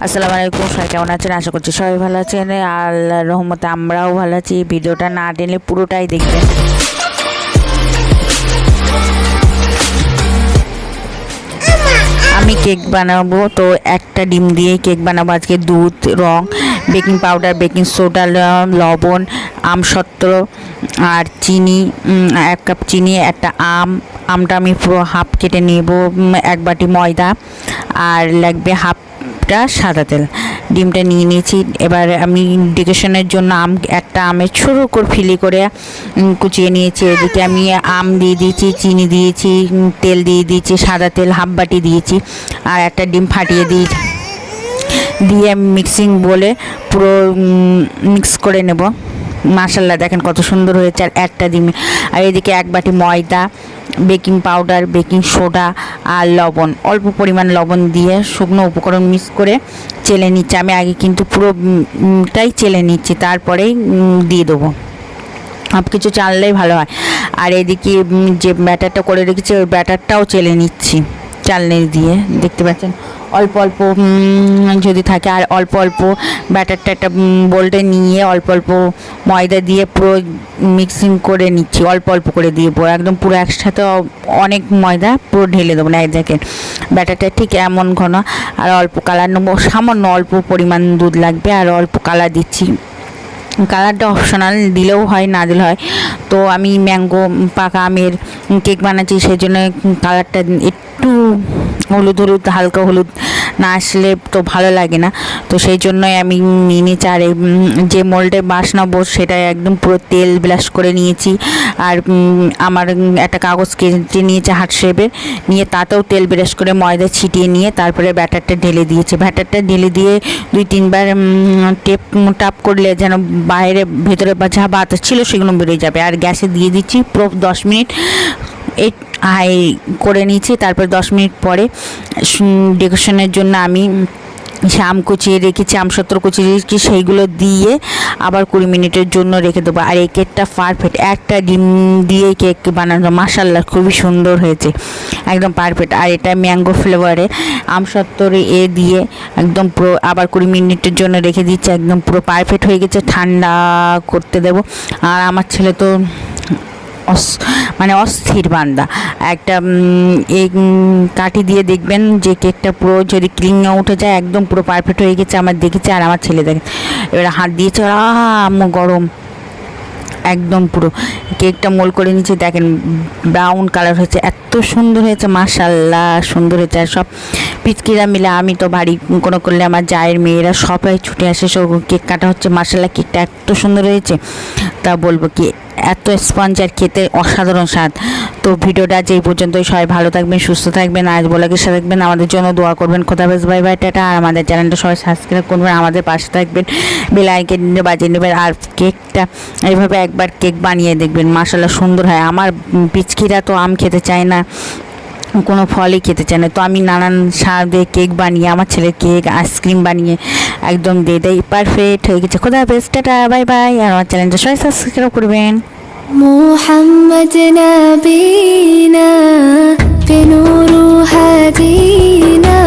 আসসালামু আলাইকুম, সবাই কেমন আছেন? আশা করছি সবাই ভালো আছেন। আল্লাহর রহমতে আমরাও ভালো আছি। ভিডিওটা না টেনে পুরোটাই দেখবেন। আমি কেক বানাবো, তো একটা ডিম দিয়ে কেক বানাবো আজকে। দুধ, রং, বেকিং পাউডার, বেকিং সোডা, লবণ, আমসত্ত্ব আর চিনি, 1 কাপ চিনি, একটা আমটা আমি পুরো হাফ কেটে নেব, 1 বাটি ময়দা, আর লাগবে হাফটা সাদা তেল। ডিমটা নিয়ে নিয়েছি। এবার আমি ডেকোরেশনের জন্য একটা আমের ছোটো করে ফিলি করে কুচিয়ে নিয়েছি। এদিকে আমি আম দিয়ে দিয়েছি, চিনি দিয়েছি, তেল দিয়ে দিয়েছি, সাদা তেল হাফ বাটি দিয়েছি, আর একটা ডিম ফাটিয়ে দিয়ে মিক্সিং বলে পুরো মিক্স করে নেব। মাশাআল্লাহ, দেখেন কত সুন্দর হয়েছে। আর একটা ডিম, আর এদিকে 1 বাটি ময়দা, বেকিং পাউডার, বেকিং সোডা আর লবণ, অল্প পরিমাণ লবণ দিয়ে শুকনো উপকরণ মিক্স করে চেলে নিচ্ছি। আমি আগে কিন্তু পুরোটাই চেলে নিচ্ছি, তারপরেই দিয়ে দেবো। সব কিছু চাললেই ভালো হয়। আর এদিকে যে ব্যাটারটা করে রেখেছি, ওই ব্যাটারটাও চেলে নিচ্ছি চালনি দিয়ে। দেখতে পাচ্ছেন অল্প অল্প যদি থাকে, আর অল্প অল্প ব্যাটারটা একটা বোল্টে নিয়ে অল্প অল্প ময়দা দিয়ে পুরো মিক্সিং করে নিচ্ছি। অল্প অল্প করে দিয়ে একদম পুরো একসাথে অনেক ময়দা পুরো ঢেলে দেবো না। দেখেন ব্যাটারটা ঠিক এমন ঘন। আর অল্প কালার নেবো, সামান্য অল্প পরিমাণ দুধ লাগবে, আর অল্প কালার দিচ্ছি। কালারটা অপশনাল, দিলেও হয় না দিলে হয়। তো আমি ম্যাঙ্গো পাকা আমের কেক বানাচ্ছি, সেই জন্য কালারটা একটু হলুদ হলুদ, হালকা হলুদ না আসলে তো ভালো লাগে না। তো সেই জন্যই আমি নিয়ে নিয়েছি। আর যে মোল্ডে বানাবো সেটাই একদম পুরো তেল ব্রাশ করে নিয়েছি। আর আমার একটা কাগজ কেটে নিয়েছে হার্ট শেপের, নিয়ে তাতেও তেল ব্রাশ করে ময়দা ছিটিয়ে নিয়ে তারপরে ব্যাটারটা ঢেলে দিয়েছে। ব্যাটারটা ঢেলে দিয়ে 2-3 বার টাপ করলে যেন বাইরে ভেতরে বা যা বাতাস ছিল সেগুলো বেরিয়ে যাবে। আর গ্যাসে দিয়ে দিচ্ছি পুরো 10 মিনিট হাই করে নিয়েছি। তারপর 10 মিনিট পরে ডেকোরেশনের জন্য আমি আম কুচিয়ে রেখেছি, আমসত্ত্ব কুচিয়ে রেখেছি, সেইগুলো দিয়ে আবার 20 মিনিটের জন্য রেখে দেবো। আর এই কেকটা পারফেক্ট, একটা ডিম দিয়ে কেক বানানো, মাশাআল্লাহ খুবই সুন্দর হয়েছে, একদম পারফেক্ট। আর এটা ম্যাঙ্গো ফ্লেভারে আমসত্ত্ব দিয়ে একদম পুরো আবার 20 মিনিটের জন্য রেখে দিচ্ছি। একদম পুরো পারফেক্ট হয়ে গেছে, ঠান্ডা করতে দেবো। আর আমার ছেলে তো অস্থির বান্দা। একটা এই কাঠি দিয়ে দেখবেন যে কেকটা পুরো যদি ক্লিংয়ে উঠে যায়, একদম পুরো পারফেক্ট হয়ে গেছে আমার দেখেছে। আর আমার ছেলে দেখে এবার হাত দিয়েছে, গরম একদম পুরো কেকটা মোল করে নিচ্ছে। দেখেন ব্রাউন কালার হয়েছে, এত সুন্দর হয়েছে, মাশাআল্লাহ সুন্দর হয়েছে। আর সব পিচকিরা মিলে, আমি তো বাড়ি কোনো করলে আমার জায়ের মেয়েরা সবাই ছুটে আসে, সব কেক কাটা হচ্ছে। মাশাআল্লাহ কেকটা এত সুন্দর হয়েছে, তা বলবো কি, এত স্পঞ্জ আর খেতে অসাধারণ স্বাদ। তো ভিডিওটা যেই পর্যন্তই, সবাই ভালো থাকবেন, সুস্থ থাকবেন, আজ ব্লগের সাথে থাকবেন, আমাদের জন্য দোয়া করবেন। খোদাফেজ, বাই বাই, টাটা। আর আমাদের চ্যানেলটা সবাই সাবস্ক্রাইব করবেন, আমাদের পাশে থাকবেন, বেল আইকন বাজিয়ে নেবেন। আর কেকটা এইভাবে একবার কেক বানিয়ে দেখবেন, মাশাআল্লাহ সুন্দর হয়। আমার পিচকিরা তো আম খেতে চায় না, কোনো ফলই খেতে চায় না, তো আমি নানান সার দিয়ে কেক বানিয়ে, আমার ছেলের কেক আইসক্রিম বানিয়ে একদম দিয়ে দেয়। পারফেক্ট হয়ে গেছে। খোদাফেজ, টাটা, বাই বাই। আর আমার চ্যানেলটা সবাই সাবস্ক্রাইব করবেন। محمد نبينا بنور هدينا